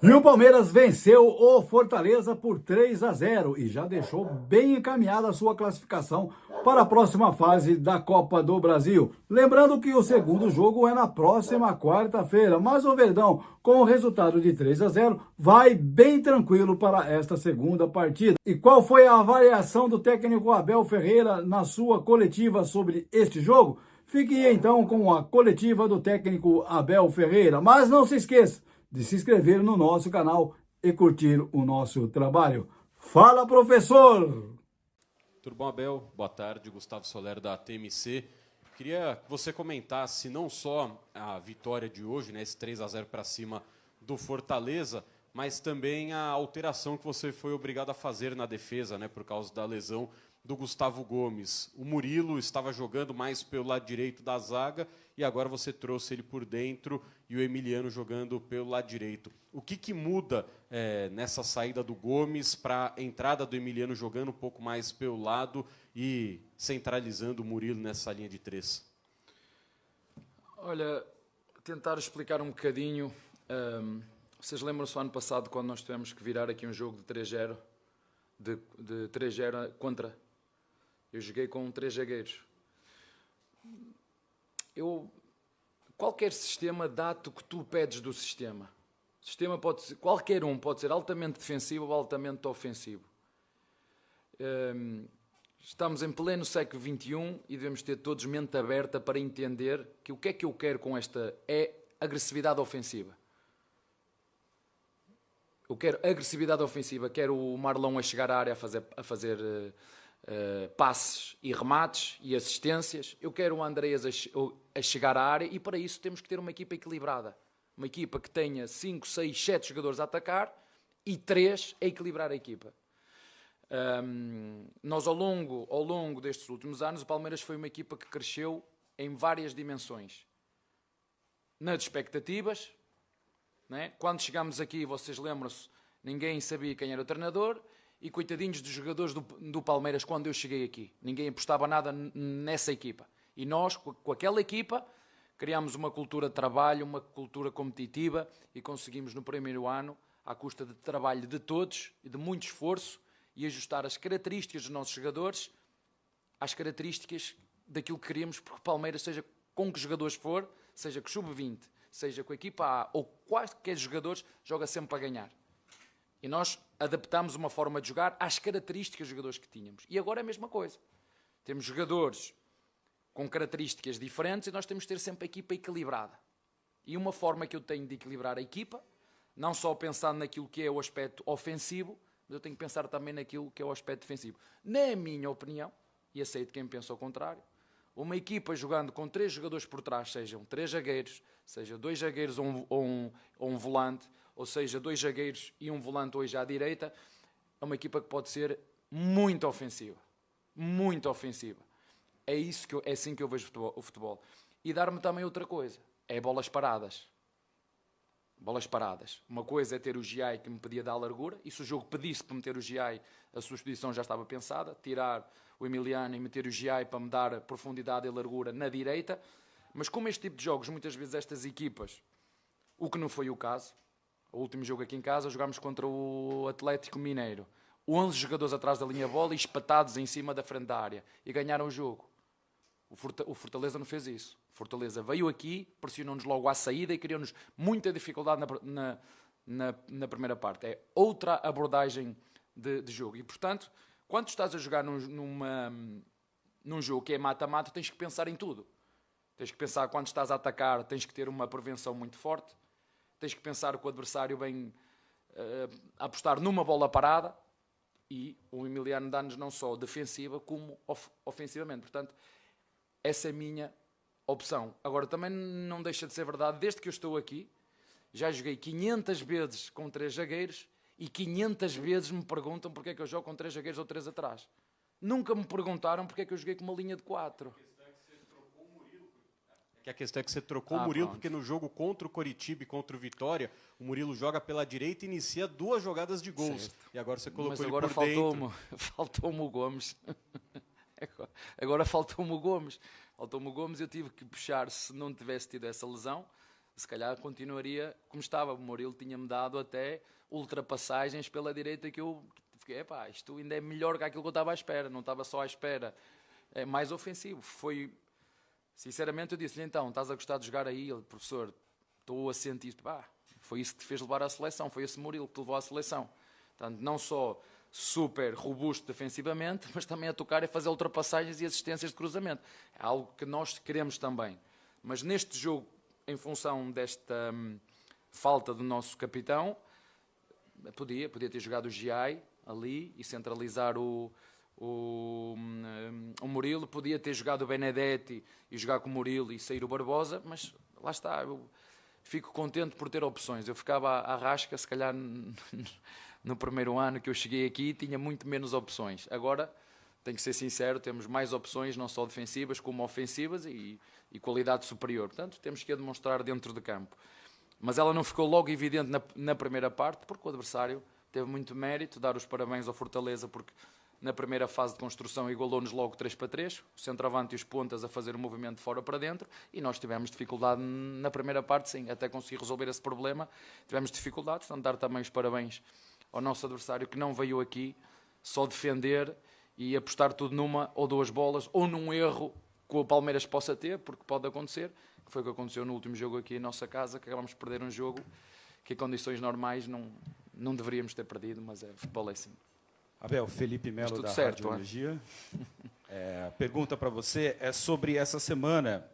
E o Palmeiras venceu o Fortaleza por 3-0 e já deixou bem encaminhada a sua classificação para a próxima fase da Copa do Brasil. Lembrando que o segundo jogo é na próxima quarta-feira, mas o Verdão, com o resultado de 3-0, vai bem tranquilo para esta segunda partida. E qual foi a avaliação do técnico Abel Ferreira na sua coletiva sobre este jogo? Fique então com a coletiva do técnico Abel Ferreira, mas não se esqueça de se inscrever no nosso canal e curtir o nosso trabalho. Fala, professor! Tudo bom, Abel? Boa tarde, Gustavo Soler da TMC. Queria que você comentasse não só a vitória de hoje, né, esse 3-0 para cima do Fortaleza, mas também a alteração que você foi obrigado a fazer na defesa, né, por causa da lesão do Gustavo Gomes. O Murilo estava jogando mais pelo lado direito da zaga e agora você trouxe ele por dentro e o Emiliano jogando pelo lado direito. O que muda nessa saída do Gomes para a entrada do Emiliano jogando um pouco mais pelo lado e centralizando o Murilo nessa linha de três? Olha, tentar explicar um bocadinho. Vocês lembram-se do ano passado quando nós tivemos que virar aqui um jogo de 3-0? De 3-0 contra. Eu joguei com 3 zagueiros. Qualquer sistema dá-te o que tu pedes do sistema. O sistema pode ser, qualquer um pode ser altamente defensivo ou altamente ofensivo. Estamos em pleno século XXI e devemos ter todos mente aberta para entender que o que é que eu quero com esta é agressividade ofensiva. Eu quero agressividade ofensiva, quero o Marlon a chegar à área a fazer passes e remates e assistências. Eu quero o Andreas a chegar à área e para isso temos que ter uma equipa equilibrada. Uma equipa que tenha 5, 6, 7 jogadores a atacar e 3 a equilibrar a equipa. Nós ao longo destes últimos anos, o Palmeiras foi uma equipa que cresceu em várias dimensões. Nas expectativas, né? Quando chegámos aqui, vocês lembram-se, ninguém sabia quem era o treinador e coitadinhos dos jogadores do Palmeiras quando eu cheguei aqui. Ninguém apostava nada nessa equipa. E nós, com aquela equipa, criámos uma cultura de trabalho, uma cultura competitiva e conseguimos no primeiro ano, à custa de trabalho de todos e de muito esforço, e ajustar as características dos nossos jogadores às características daquilo que queríamos, porque o Palmeiras, seja com que jogadores for, seja com sub-20, seja com a equipa A ou quaisquer jogadores, joga sempre para ganhar. E nós adaptámos uma forma de jogar às características dos jogadores que tínhamos. E agora é a mesma coisa. Temos jogadores com características diferentes e nós temos de ter sempre a equipa equilibrada. E uma forma que eu tenho de equilibrar a equipa, não só pensando naquilo que é o aspecto ofensivo, mas eu tenho que pensar também naquilo que é o aspecto defensivo. Na minha opinião, e aceito quem pensa ao contrário, uma equipa jogando com 3 jogadores por trás, sejam 3 zagueiros, seja 2 zagueiros ou um volante, ou seja 2 zagueiros e um volante hoje à direita, é uma equipa que pode ser muito ofensiva. Muito ofensiva. É assim que eu vejo o futebol. E dar-me também outra coisa, é bolas paradas. Bolas paradas. Uma coisa é ter o Giai que me pedia dar largura, e se o jogo pedisse para meter o Giai, a substituição já estava pensada, tirar o Emiliano e meter o Giai para me dar profundidade e largura na direita, mas como este tipo de jogos, muitas vezes estas equipas, o que não foi o caso, o último jogo aqui em casa, jogámos contra o Atlético Mineiro, 11 jogadores atrás da linha bola e espatados em cima da frente da área, e ganharam o jogo. O Fortaleza não fez isso. O Fortaleza veio aqui, pressionou-nos logo à saída e criou-nos muita dificuldade na primeira parte. É outra abordagem de jogo. E, portanto, quando estás a jogar num jogo que é mata-mata, tens que pensar em tudo. Tens que pensar quando estás a atacar, tens que ter uma prevenção muito forte. Tens que pensar que o adversário vem apostar numa bola parada e o Emiliano dá-nos não só defensiva como ofensivamente. Portanto, essa é a minha opção. Agora, também não deixa de ser verdade, desde que eu estou aqui, já joguei 500 vezes com 3 zagueiros e 500 vezes me perguntam porque é que eu jogo com 3 zagueiros ou 3 atrás. Nunca me perguntaram porque é que eu joguei com uma linha de 4. A questão é que você trocou o Murilo, pronto. porque no jogo contra o Coritiba e contra o Vitória, o Murilo joga pela direita e inicia 2 jogadas de gols. Certo. E agora você colocou Mas ele agora por dentro. faltou-me o Gomes. Agora faltou-me o Gomes. Faltou-me o Gomes e eu tive que puxar, se não tivesse tido essa lesão, se calhar continuaria como estava. O Murilo tinha-me dado até ultrapassagens pela direita que eu fiquei, epá, isto ainda é melhor que aquilo que eu estava à espera, não estava só à espera. É mais ofensivo. Sinceramente, eu disse-lhe, então, estás a gostar de jogar aí? Ele, professor, estou a sentir, foi isso que te fez levar à seleção, foi esse Murilo que te levou à seleção. Portanto, não só super robusto defensivamente, mas também a tocar e fazer ultrapassagens e assistências de cruzamento. É algo que nós queremos também. Mas neste jogo, em função desta falta do nosso capitão, podia ter jogado o Giai ali e centralizar o Murilo, podia ter jogado o Benedetti e jogar com o Murilo e sair o Barbosa, mas lá está, eu fico contente por ter opções. Eu ficava à rasca, se calhar no primeiro ano que eu cheguei aqui tinha muito menos opções. Agora, tenho que ser sincero, temos mais opções, não só defensivas como ofensivas e qualidade superior. Portanto, temos que a demonstrar dentro de campo. Mas ela não ficou logo evidente na primeira parte, porque o adversário teve muito mérito, dar os parabéns ao Fortaleza, porque na primeira fase de construção igualou-nos logo 3-3, o centroavante e os pontas a fazer o movimento de fora para dentro, e nós tivemos dificuldade na primeira parte, sim, até conseguir resolver esse problema, tivemos dificuldades, portanto dar também os parabéns ao nosso adversário, que não veio aqui só defender e apostar tudo numa ou duas bolas, ou num erro que o Palmeiras possa ter, porque pode acontecer, que foi o que aconteceu no último jogo aqui em nossa casa, que acabamos de perder um jogo que em condições normais não deveríamos ter perdido, mas futebol é assim. Abel, Felipe Melo da certo, Rádio Energia. A pergunta para você é sobre essa semana.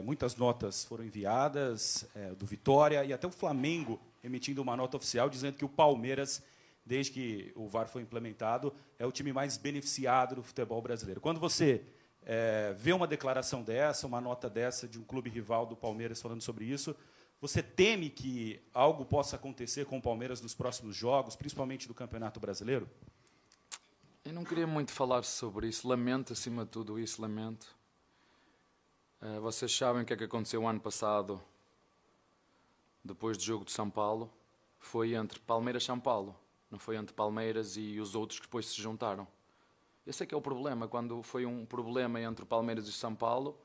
Muitas notas foram enviadas do Vitória e até o Flamengo emitindo uma nota oficial dizendo que o Palmeiras, desde que o VAR foi implementado, é o time mais beneficiado do futebol brasileiro. Quando você vê uma declaração dessa, uma nota dessa de um clube rival do Palmeiras falando sobre isso, você teme que algo possa acontecer com o Palmeiras nos próximos jogos, principalmente do Campeonato Brasileiro? Eu não queria muito falar sobre isso, lamento acima de tudo isso, lamento. Vocês sabem o que é que aconteceu o ano passado, depois do jogo de São Paulo? Foi entre Palmeiras e São Paulo, não foi entre Palmeiras e os outros que depois se juntaram. Esse é que é o problema, quando foi um problema entre o Palmeiras e São Paulo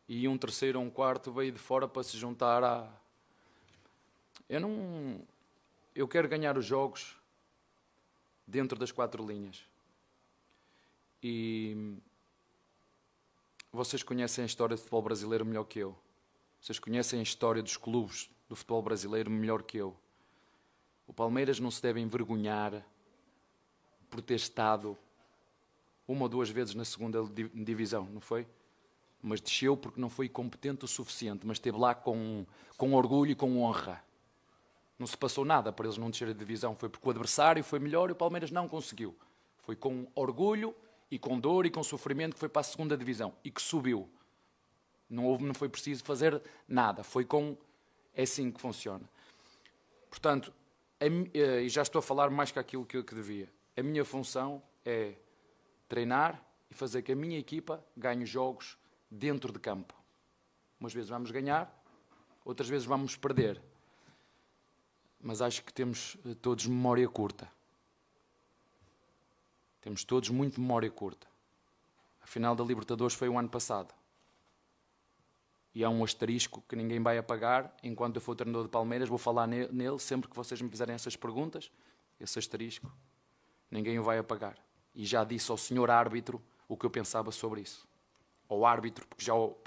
e um terceiro ou um quarto veio de fora para se juntar a... Eu quero ganhar os jogos dentro das 4 linhas. E vocês conhecem a história do futebol brasileiro melhor que eu. Vocês conhecem a história dos clubes do futebol brasileiro melhor que eu. O Palmeiras não se deve envergonhar por ter estado 1 ou 2 vezes na segunda divisão, não foi? Mas desceu porque não foi competente o suficiente, mas esteve lá com orgulho e com honra. Não se passou nada para eles não descerem de divisão. Foi porque o adversário foi melhor e o Palmeiras não conseguiu. Foi com orgulho e com dor e com sofrimento que foi para a segunda divisão e que subiu. Não foi preciso fazer nada. É assim que funciona. Portanto, e já estou a falar mais que aquilo que devia. A minha função é treinar e fazer que a minha equipa ganhe jogos dentro de campo. Umas vezes vamos ganhar, outras vezes vamos perder. Mas acho que temos todos memória curta. Temos todos muito memória curta. A final da Libertadores foi o ano passado. E há um asterisco que ninguém vai apagar. Enquanto eu for treinador de Palmeiras, vou falar nele sempre que vocês me fizerem essas perguntas. Esse asterisco, ninguém o vai apagar. E já disse ao senhor árbitro o que eu pensava sobre isso. Ao árbitro, porque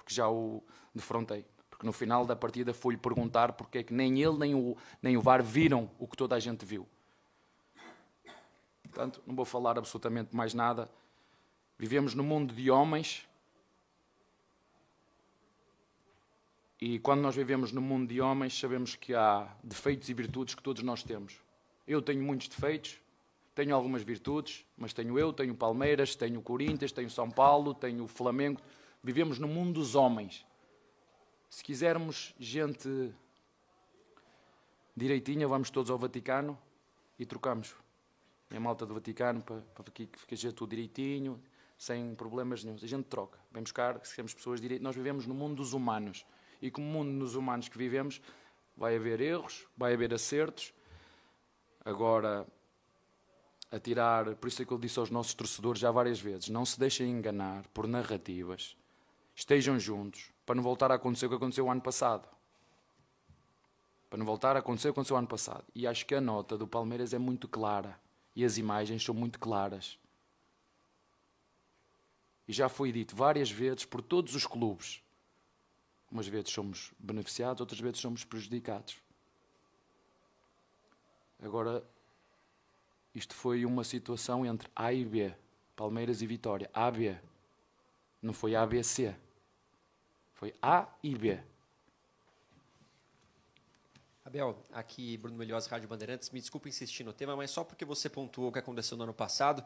já o defrontei. Porque no final da partida fui-lhe perguntar porque é que nem ele nem o VAR viram o que toda a gente viu. Portanto, não vou falar absolutamente mais nada. Vivemos num mundo de homens e quando nós vivemos num mundo de homens sabemos que há defeitos e virtudes que todos nós temos. Eu tenho muitos defeitos, tenho algumas virtudes, mas tenho o Palmeiras, tenho o Corinthians, tenho o São Paulo, tenho o Flamengo. Vivemos no mundo dos homens. Se quisermos gente direitinha, vamos todos ao Vaticano e trocamos. A malta do Vaticano para que fique tudo direitinho, sem problemas nenhum. A gente troca. Vem buscar, se queremos pessoas direitas. Nós vivemos no mundo dos humanos. E como mundo dos humanos que vivemos, vai haver erros, vai haver acertos. Agora, por isso é que eu disse aos nossos torcedores já várias vezes, não se deixem enganar por narrativas. Estejam juntos, para não voltar a acontecer o que aconteceu o ano passado. Para não voltar a acontecer, aconteceu ano passado. E acho que a nota do Palmeiras é muito clara. E as imagens são muito claras. E já foi dito várias vezes por todos os clubes. Umas vezes somos beneficiados, outras vezes somos prejudicados. Agora, isto foi uma situação entre A e B. Palmeiras e Vitória. A, B. Não foi A, B, C. Foi A e B. Abel, aqui Bruno Melhose, Rádio Bandeirantes. Me desculpe insistir no tema, mas só porque você pontuou o que aconteceu no ano passado,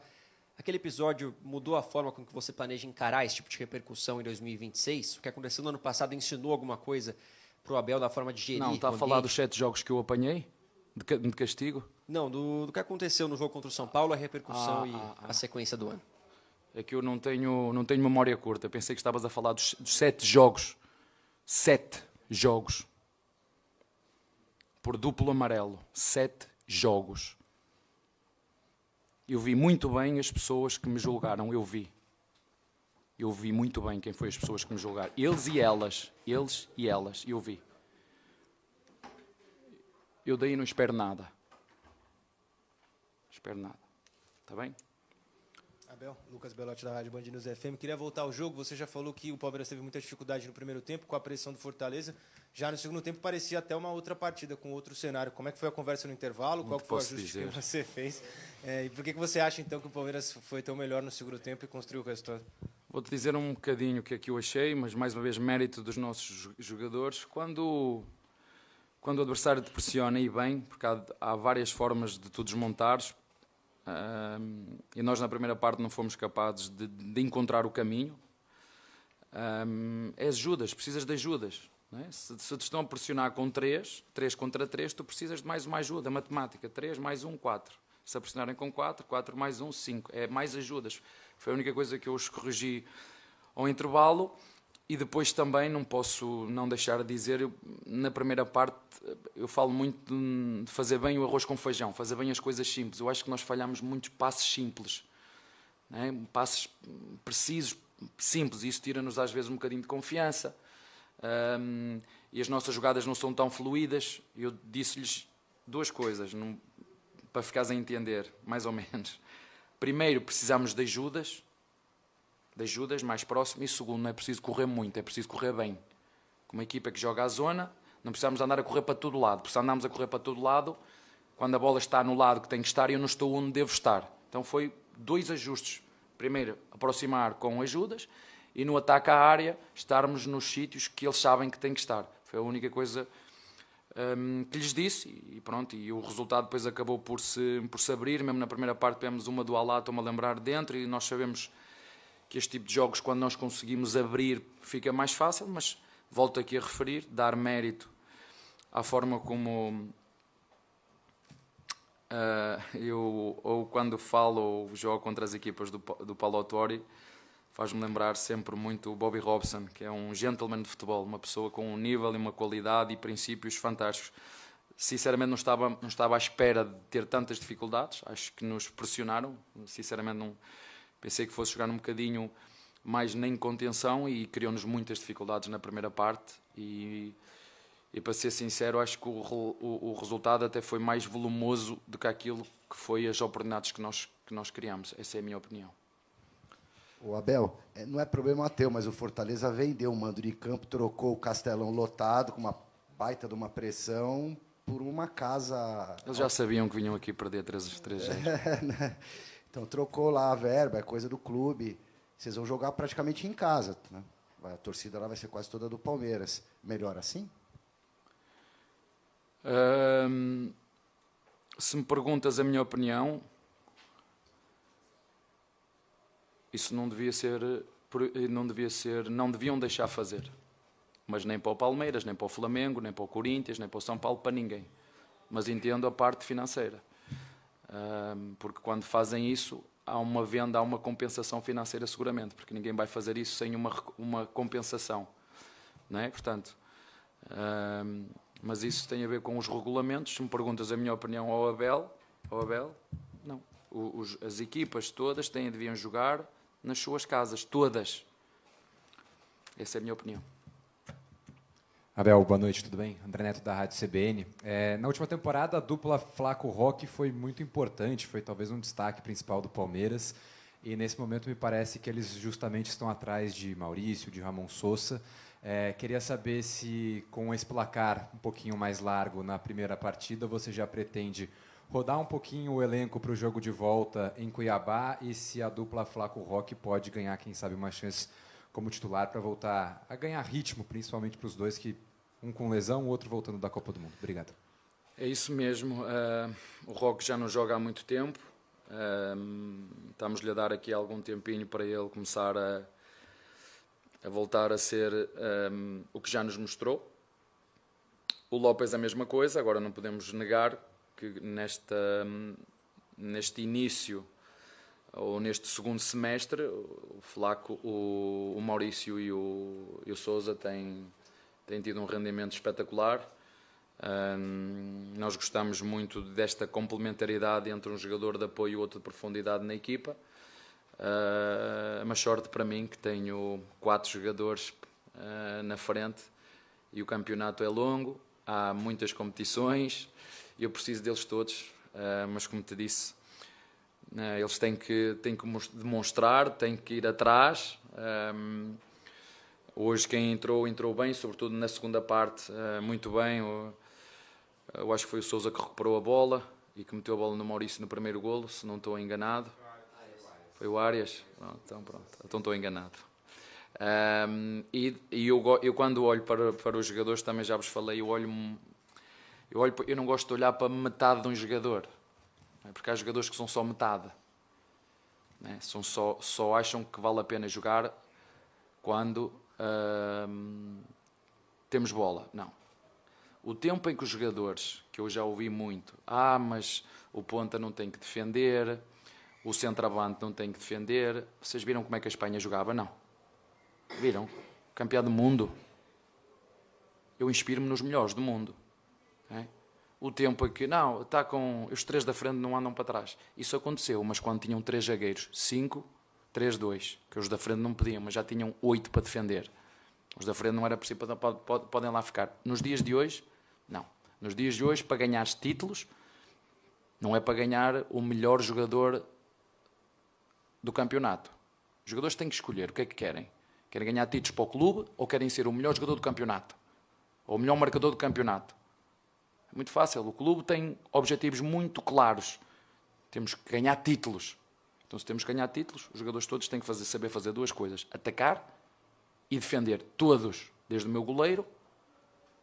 aquele episódio mudou a forma com que você planeja encarar esse tipo de repercussão em 2026? O que aconteceu no ano passado ensinou alguma coisa para o Abel da forma de gerir? Não, está a falar dos 7 jogos que eu apanhei de castigo? Não, do que aconteceu no jogo contra o São Paulo, a repercussão e a sequência do ano. É que eu não tenho memória curta. Pensei que estavas a falar dos 7 jogos. 7 jogos. Por duplo amarelo. 7 jogos. Eu vi muito bem as pessoas que me julgaram. Eu vi muito bem quem foi as pessoas que me julgaram. Eles e elas. Eu vi. Eu daí não espero nada. Espero nada. Está bem? Abel, Lucas Belotti da Rádio Band News FM. Queria voltar ao jogo. Você já falou que o Palmeiras teve muita dificuldade no primeiro tempo com a pressão do Fortaleza. Já no segundo tempo parecia até uma outra partida, com outro cenário. Como é que foi a conversa no intervalo? Qual foi o ajuste que você fez? E por que você acha, então, que o Palmeiras foi tão melhor no segundo tempo e construiu o resultado? Vou-te dizer um bocadinho o que é que eu achei, mas mais uma vez mérito dos nossos jogadores. Quando o adversário te pressiona e bem, porque há várias formas de tu desmontares, e nós na primeira parte não fomos capazes de encontrar o caminho. É ajudas, precisas de ajudas. Não é? Se te estão a pressionar com 3 contra 3, tu precisas de mais uma ajuda. Matemática, 3 mais 1, 4. Se a pressionarem com 4 mais 1, 5. É mais ajudas. Foi a única coisa que eu os corrigi ao intervalo. E depois também não posso não deixar de dizer, na primeira parte eu falo muito de fazer bem o arroz com feijão, fazer bem as coisas simples. Eu acho que nós falhamos muitos passes simples, não é? Passes precisos, simples, e isso tira-nos às vezes um bocadinho de confiança. E as nossas jogadas não são tão fluídas. Eu disse-lhes 2 coisas, para ficares a entender, mais ou menos. Primeiro, precisamos de ajudas mais próximo, e segundo, não é preciso correr muito, é preciso correr bem. Com uma equipa que joga à zona, não precisamos andar a correr para todo lado, porque se andarmos a correr para todo lado, quando a bola está no lado que tem que estar, eu não estou onde devo estar. Então foi 2 ajustes. Primeiro, aproximar com ajudas, e no ataque à área, estarmos nos sítios que eles sabem que têm que estar. Foi a única coisa que lhes disse, e pronto, e o resultado depois acabou por se abrir. Mesmo na primeira parte tivemos uma do Alá, estou-me a lembrar, dentro, e nós sabemos que este tipo de jogos, quando nós conseguimos abrir, fica mais fácil, mas volto aqui a referir, dar mérito à forma como eu quando falo ou jogo contra as equipas do Paulo Autuori, faz-me lembrar sempre muito o Bobby Robson, que é um gentleman de futebol, uma pessoa com um nível e uma qualidade e princípios fantásticos. Sinceramente não estava à espera de ter tantas dificuldades, acho que nos pressionaram, sinceramente não... Pensei que fosse jogar um bocadinho mais nem contenção, e criou-nos muitas dificuldades na primeira parte. E para ser sincero, acho que o resultado até foi mais volumoso do que aquilo que foi as oportunidades que nós criamos. Essa é a minha opinião. O Abel, não é problema teu, mas o Fortaleza vendeu o mando de campo, trocou o Castelão lotado, com uma baita de uma pressão, por uma casa... Eles já sabiam que vinham aqui perder 3-0. Né? Então, trocou lá a verba, é coisa do clube. Vocês vão jogar praticamente em casa, né? A torcida lá vai ser quase toda do Palmeiras. Melhor assim? Se me perguntas a minha opinião, isso não deviam deixar fazer. Mas nem para o Palmeiras, nem para o Flamengo, nem para o Corinthians, nem para o São Paulo, para ninguém. Mas entendo a parte financeira. Porque quando fazem isso, há uma venda, há uma compensação financeira seguramente, porque ninguém vai fazer isso sem uma compensação, não é? Portanto, mas isso tem a ver com os regulamentos. Se me perguntas a minha opinião ao Abel, não. As equipas todas deviam jogar nas suas casas, todas. Essa é a minha opinião. Abel, boa noite, tudo bem? André Neto da Rádio CBN. Na última temporada, a dupla Flaco-Roque foi muito importante, foi talvez um destaque principal do Palmeiras. E nesse momento me parece que eles justamente estão atrás de Maurício, de Ramon Sosa. Queria saber se com esse placar um pouquinho mais largo na primeira partida, você já pretende rodar um pouquinho o elenco para o jogo de volta em Cuiabá e se a dupla Flaco-Roque pode ganhar, quem sabe, uma chance como titular para voltar a ganhar ritmo, principalmente para os dois, que um com lesão, o outro voltando da Copa do Mundo. Obrigado. É isso mesmo. O Roque já não joga há muito tempo. Estamos-lhe a dar aqui algum tempinho para ele começar a voltar a ser o que já nos mostrou. O López a mesma coisa. Agora não podemos negar que neste início ou neste segundo semestre, o Flaco, o Maurício e o Sousa têm tido um rendimento espetacular. Nós gostamos muito desta complementaridade entre um jogador de apoio e outro de profundidade na equipa. Mas sorte para mim que tenho 4 jogadores na frente e o campeonato é longo, há muitas competições e eu preciso deles todos, mas como te disse, eles têm que demonstrar, têm que ir atrás. Hoje quem entrou bem, sobretudo na segunda parte, muito bem. Eu acho que foi o Sousa que recuperou a bola e que meteu a bola no Maurício no primeiro golo, se não estou enganado. Foi o Arias? Pronto, então estou enganado. Eu quando olho para os jogadores, também já vos falei, eu não gosto de olhar para metade de um jogador. Porque há jogadores que são só metade, né? Só acham que vale a pena jogar quando temos bola. Não. O tempo em que os jogadores, que eu já ouvi muito, mas o ponta não tem que defender, o centroavante não tem que defender. Vocês viram como é que a Espanha jogava? Não. Viram? Campeão do mundo. Eu inspiro-me nos melhores do mundo. Né? O tempo em que, está com os 3 da frente não andam para trás. Isso aconteceu, mas quando tinham 3 zagueiros, 5, 3-2, que os da frente não podiam, mas já tinham 8 para defender. Os da frente não era possível, podem lá ficar. Nos dias de hoje, não. Nos dias de hoje, para ganhar títulos, não é para ganhar o melhor jogador do campeonato. Os jogadores têm que escolher o que é que querem. Querem ganhar títulos para o clube ou querem ser o melhor jogador do campeonato? Ou o melhor marcador do campeonato? É muito fácil. O clube tem objetivos muito claros. Temos que ganhar títulos. Então, se temos que ganhar títulos, os jogadores todos têm que saber fazer 2 coisas. Atacar e defender. Todos. Desde o meu goleiro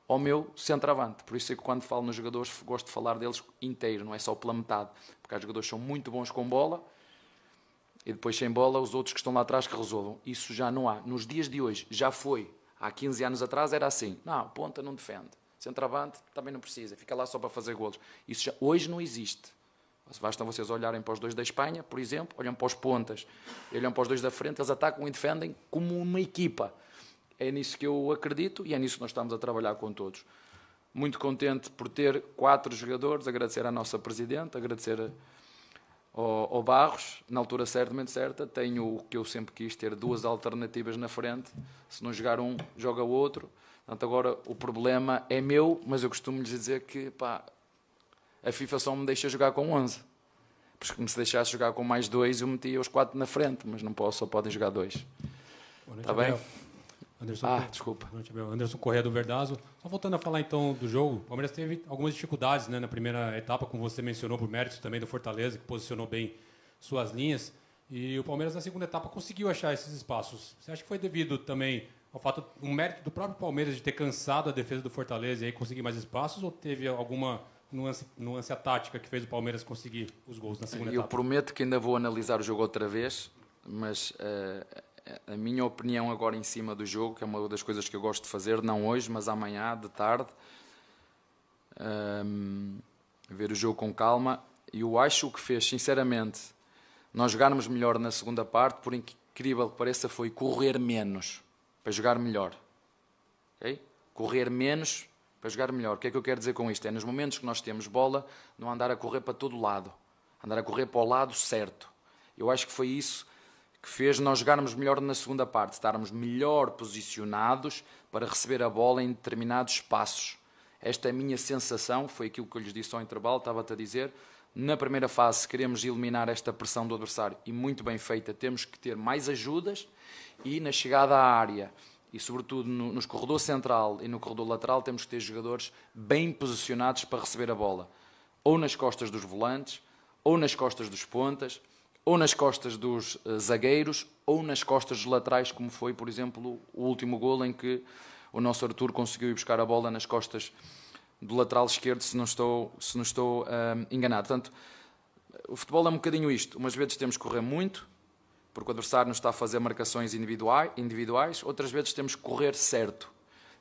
ao meu centroavante. Por isso é que quando falo nos jogadores, gosto de falar deles inteiro, não é só pela metade. Porque há jogadores que são muito bons com bola e depois sem bola os outros que estão lá atrás que resolvam. Isso já não há. Nos dias de hoje, já foi. Há 15 anos atrás era assim. Não, ponta não defende. Centroavante também não precisa. Fica lá só para fazer golos. Isso já, hoje não existe. Basta vocês olharem para os 2 da Espanha, por exemplo, olham para os pontas, olham para os 2 da frente, eles atacam e defendem como uma equipa. É nisso que eu acredito e é nisso que nós estamos a trabalhar com todos. Muito contente por ter 4 jogadores, agradecer à nossa Presidente, agradecer ao Barros, na altura certamente certa, tenho o que eu sempre quis, ter 2 alternativas na frente, se não jogar um, joga o outro. Portanto, agora o problema é meu, mas eu costumo lhes dizer que a FIFA só me deixa jogar com 11. Porque se deixasse jogar com mais 2, eu metia os 4 na frente, mas não posso, só podem jogar 2. Está bem? Anderson, desculpa. Anderson Corrêa do Verdazo. Só voltando a falar então do jogo, o Palmeiras teve algumas dificuldades, né, na primeira etapa, como você mencionou, por méritos também do Fortaleza, que posicionou bem suas linhas. E o Palmeiras na segunda etapa conseguiu achar esses espaços. Você acha que foi devido também ao fato, um mérito do próprio Palmeiras de ter cansado a defesa do Fortaleza e aí conseguir mais espaços, ou teve alguma nuance tática que fez o Palmeiras conseguir os gols na segunda etapa? Eu prometo que ainda vou analisar o jogo outra vez, mas a minha opinião agora em cima do jogo, que é uma das coisas que eu gosto de fazer, não hoje, mas amanhã, de tarde, ver o jogo com calma. E eu acho que fez, sinceramente, nós jogarmos melhor na segunda parte, por incrível que pareça, foi correr menos para jogar melhor. Okay? Correr menos para jogar melhor. O que é que eu quero dizer com isto? É nos momentos que nós temos bola, não andar a correr para todo lado. Andar a correr para o lado certo. Eu acho que foi isso que fez nós jogarmos melhor na segunda parte, estarmos melhor posicionados para receber a bola em determinados espaços. Esta é a minha sensação, foi aquilo que eu lhes disse ao intervalo, estava-te a dizer. Na primeira fase, se queremos eliminar esta pressão do adversário, e muito bem feita, temos que ter mais ajudas, e na chegada à área, e sobretudo nos corredor central e no corredor lateral, temos que ter jogadores bem posicionados para receber a bola. Ou nas costas dos volantes, ou nas costas dos pontas, ou nas costas dos zagueiros, ou nas costas dos laterais, como foi, por exemplo, o último golo em que o nosso Arthur conseguiu ir buscar a bola nas costas do lateral esquerdo, se não estou enganado. Portanto, o futebol é um bocadinho isto. Umas vezes temos que correr muito, porque o adversário nos está a fazer marcações individuais, outras vezes temos que correr certo.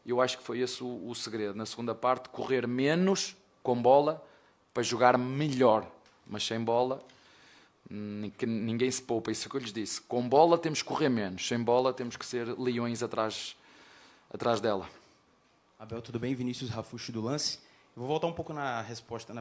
Eu acho que foi esse o segredo. Na segunda parte, correr menos com bola para jogar melhor. Mas sem bola, ninguém se poupa. Isso é o que eu lhes disse. Com bola temos que correr menos. Sem bola temos que ser leões atrás dela. Abel, tudo bem? Vinícius Rafucci do Lance. Eu vou voltar um pouco na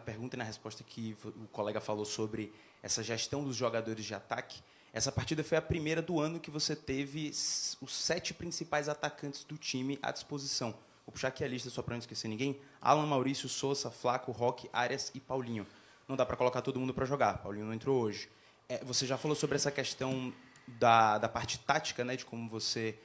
pergunta e na resposta que o colega falou sobre essa gestão dos jogadores de ataque. Essa partida foi a primeira do ano que você teve os 7 principais atacantes do time à disposição. Vou puxar aqui a lista só para não esquecer ninguém. Alan, Maurício, Sousa, Flaco, Roque, Arias e Paulinho. Não dá para colocar todo mundo para jogar. Paulinho não entrou hoje. Você já falou sobre essa questão da parte tática, né, de como você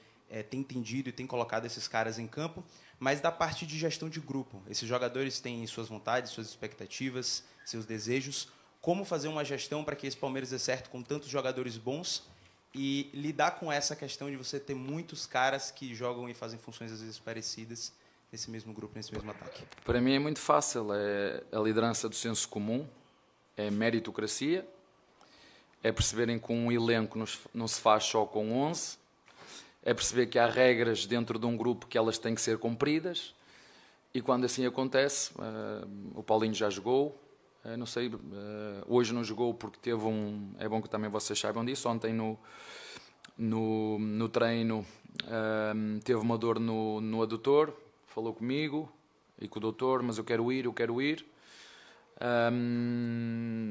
tem entendido e tem colocado esses caras em campo, mas da parte de gestão de grupo. Esses jogadores têm suas vontades, suas expectativas, seus desejos. Como fazer uma gestão para que esse Palmeiras dê certo com tantos jogadores bons e lidar com essa questão de você ter muitos caras que jogam e fazem funções às vezes parecidas nesse mesmo grupo, nesse mesmo ataque? Para mim é muito fácil. É a liderança do senso comum, é meritocracia, é perceberem que um elenco não se faz só com 11, é perceber que há regras dentro de um grupo que elas têm que ser cumpridas, e quando assim acontece, o Paulinho já jogou, não sei, hoje não jogou porque teve é bom que também vocês saibam disso, ontem no treino teve uma dor no adutor, falou comigo e com o doutor, mas eu quero ir.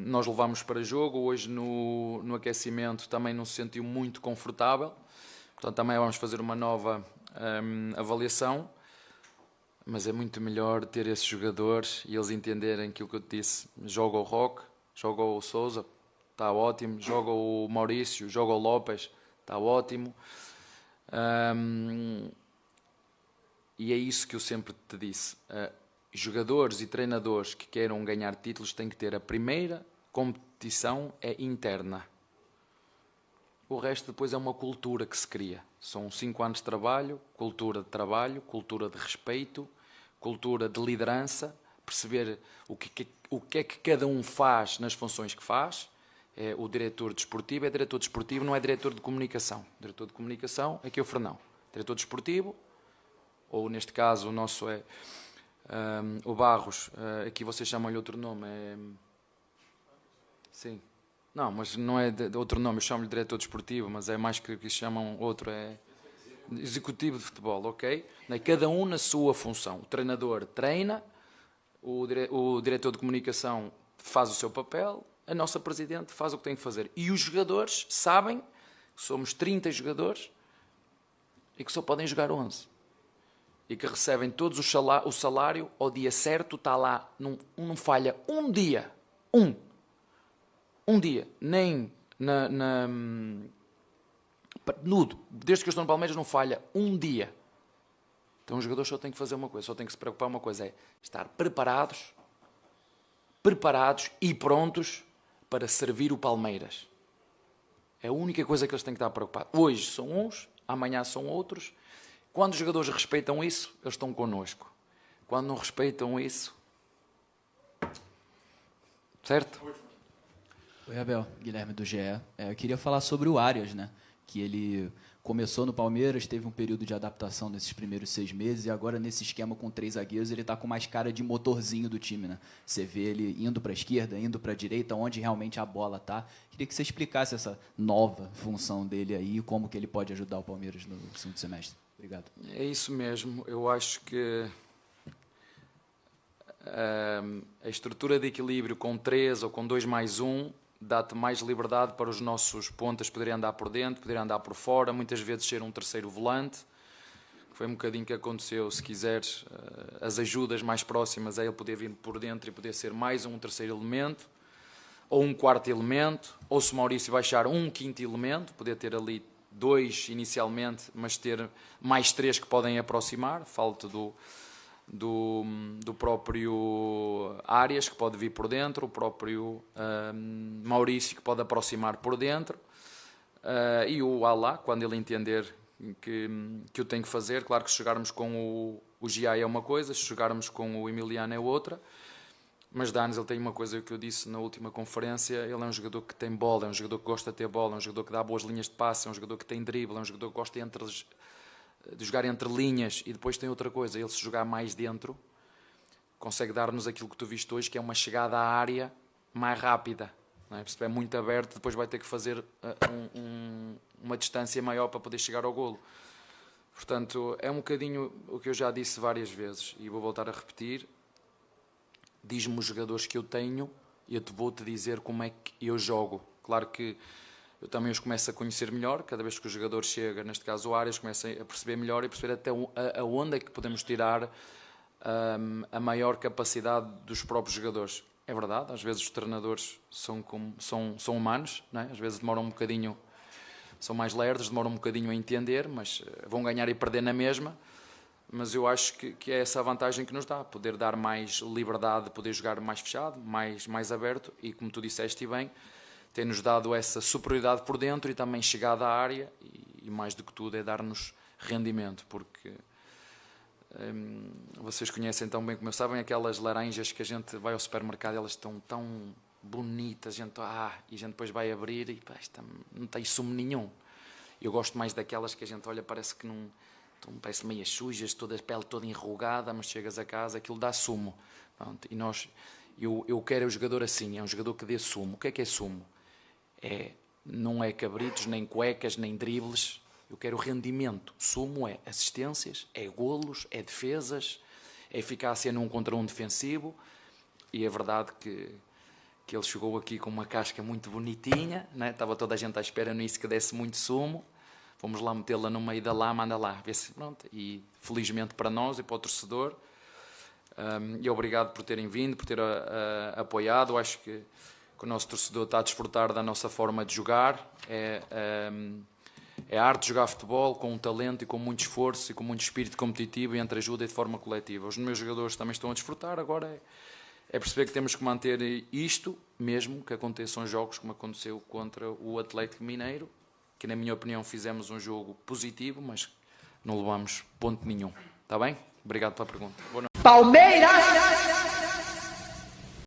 Nós levámos para jogo, hoje no aquecimento também não se sentiu muito confortável, portanto também vamos fazer uma nova avaliação, mas é muito melhor ter esses jogadores e eles entenderem aquilo que eu te disse. Joga o Roque, joga o Sousa, está ótimo, joga o Maurício, joga o Lopes, está ótimo. E é isso que eu sempre te disse. Jogadores e treinadores que queiram ganhar títulos têm que ter a primeira competição interna. O resto depois é uma cultura que se cria. São 5 anos de trabalho, cultura de respeito, cultura de liderança, perceber o que é que cada um faz nas funções que faz. O diretor desportivo é diretor desportivo, não é diretor de comunicação. O diretor de comunicação é aqui o Fernão. Diretor desportivo, ou neste caso o nosso é o Barros, aqui vocês chamam-lhe outro nome. Sim. Não, mas não é de outro nome, eu chamo-lhe diretor desportivo, mas é mais que chamam outro, é executivo de futebol, ok? Cada um na sua função. O treinador treina, o diretor de comunicação faz o seu papel, a nossa presidente faz o que tem que fazer. E os jogadores sabem que somos 30 jogadores e que só podem jogar 11. E que recebem todos o salário ao dia certo, está lá, não falha um dia, um dia, nem nudo, desde que eu estou no Palmeiras não falha um dia. Então os jogadores só têm que fazer uma coisa, só têm que se preocupar uma coisa, é estar preparados e prontos para servir o Palmeiras. É a única coisa que eles têm que estar preocupados. Hoje são uns, amanhã são outros. Quando os jogadores respeitam isso, eles estão connosco. Quando não respeitam isso, certo? Oi, Abel, Guilherme do GE. Eu queria falar sobre o Arias, né? Que ele começou no Palmeiras, teve um período de adaptação nesses primeiros 6 meses e agora nesse esquema com 3 zagueiros ele está com mais cara de motorzinho do time, né? Você vê ele indo para a esquerda, indo para a direita, onde realmente a bola está. Queria que você explicasse essa nova função dele aí e como que ele pode ajudar o Palmeiras no segundo semestre. Obrigado. É isso mesmo. Eu acho que a estrutura de equilíbrio com 3 ou com 2 mais 1 dá-te mais liberdade para os nossos pontas poderem andar por dentro, poderem andar por fora, muitas vezes ser um terceiro volante. Foi um bocadinho que aconteceu, se quiseres, as ajudas mais próximas a ele poder vir por dentro e poder ser mais um terceiro elemento, ou um quarto elemento, ou se o Maurício baixar um quinto elemento, poder ter ali 2 inicialmente, mas ter mais 3 que podem aproximar, falta do próprio Arias, que pode vir por dentro, o próprio Maurício, que pode aproximar por dentro, e o Alá, quando ele entender que o tem que fazer. Claro que se jogarmos com o Giai é uma coisa, se jogarmos com o Emiliano é outra, mas Danes, ele tem uma coisa que eu disse na última conferência, ele é um jogador que tem bola, é um jogador que gosta de ter bola, é um jogador que dá boas linhas de passe, é um jogador que tem drible, é um jogador que gosta de jogar entre linhas, e depois tem outra coisa, ele se jogar mais dentro, consegue dar-nos aquilo que tu viste hoje, que é uma chegada à área mais rápida, não é? Se é muito aberto, depois vai ter que fazer uma distância maior para poder chegar ao golo. Portanto, é um bocadinho o que eu já disse várias vezes, e vou voltar a repetir. Diz-me os jogadores que eu tenho e eu vou-te dizer como é que eu jogo. Claro que eu também os começo a conhecer melhor, cada vez que o jogador chega, neste caso o Arias, começo a perceber melhor e perceber até aonde é que podemos tirar a maior capacidade dos próprios jogadores. É verdade, às vezes os treinadores são humanos, não é? Às vezes demoram um bocadinho, são mais lerdos, demoram um bocadinho a entender, mas vão ganhar e perder na mesma. Mas eu acho que é essa a vantagem que nos dá, poder dar mais liberdade, poder jogar mais fechado, mais aberto, e como tu disseste bem, tem-nos dado essa superioridade por dentro e também chegada à área, e mais do que tudo é dar-nos rendimento, porque vocês conhecem tão bem como eu, sabem aquelas laranjas que a gente vai ao supermercado, elas estão tão bonitas, e a gente depois vai abrir e pá, não tem sumo nenhum. Eu gosto mais daquelas que a gente olha, parece que não... Então, parece meias sujas, toda a pele toda enrugada, mas chegas a casa, aquilo dá sumo. Pronto, e eu quero o jogador assim, é um jogador que dê sumo. O que é sumo? Não é cabritos, nem cuecas, nem dribles. Eu quero rendimento. Sumo é assistências, é golos, é defesas, é eficácia num contra um defensivo. E é verdade que ele chegou aqui com uma casca muito bonitinha, né? Estava toda a gente à espera nisso que desse muito sumo. Fomos lá metê-la no meio da lama, anda lá, vê se pronto. E felizmente para nós e para o torcedor. E obrigado por terem vindo, por ter apoiado. Acho que o nosso torcedor está a desfrutar da nossa forma de jogar. É a arte de jogar futebol com um talento e com muito esforço e com muito espírito competitivo e entre ajuda e de forma coletiva. Os meus jogadores também estão a desfrutar. Agora é perceber que temos que manter isto, mesmo que aconteçam jogos como aconteceu contra o Atlético Mineiro, que na minha opinião fizemos um jogo positivo, mas não levamos ponto nenhum. Está bem? Obrigado pela pergunta. Boa noite. Palmeiras!